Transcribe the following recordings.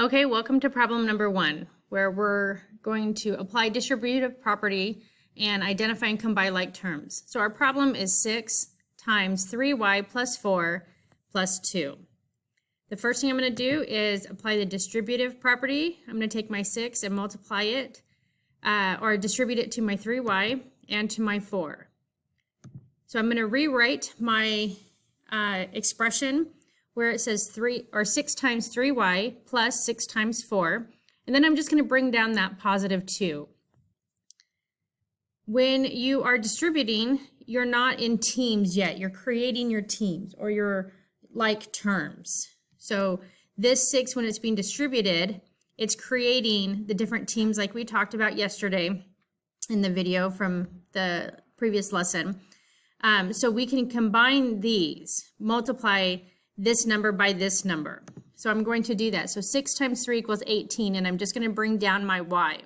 Okay, welcome to problem number 1, where we're going to apply distributive property and identify and combine like terms. So our problem is 6 times 3y plus 4 plus 2. The first thing I'm going to do is apply the distributive property. I'm going to take my 6 and multiply it, or distribute it to my 3y and to my 4. So I'm going to rewrite my expression where it says 6 times 3y plus 6 times 4. And then I'm just going to bring down that positive 2. When you are distributing, you're not in teams yet. You're creating your teams or your like terms. So this 6, when it's being distributed, it's creating the different teams like we talked about yesterday in the video from the previous lesson. So we can combine these, multiply this number by this number. So I'm going to do that. So 6 times 3 equals 18, and I'm just going to bring down my y.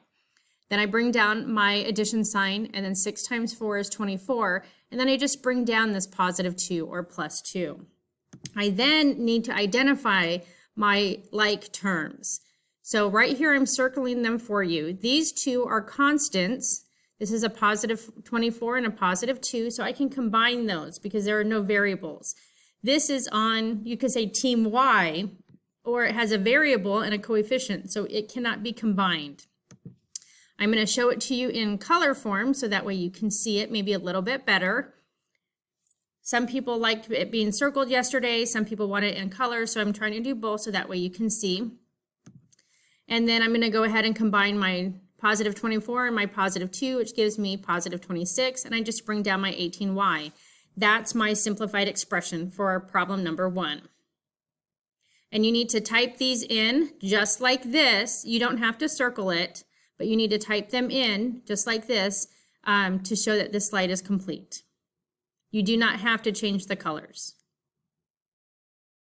Then I bring down my addition sign, and then 6 times 4 is 24, and then I just bring down this positive 2 or plus 2. I then need to identify my like terms. So right here I'm circling them for you. These two are constants. This is a positive 24 and a positive 2, so I can combine those because there are no variables. This is on, you could say, team Y, or it has a variable and a coefficient, so it cannot be combined. I'm going to show it to you in color form so that way you can see it maybe a little bit better. Some people liked it being circled yesterday, some people want it in color, so I'm trying to do both so that way you can see. And then I'm going to go ahead and combine my positive 24 and my positive 2, which gives me positive 26, and I just bring down my 18y. That's my simplified expression for problem number 1. And you need to type these in just like this. You don't have to circle it, but you need to type them in just like this to show that this slide is complete. You do not have to change the colors.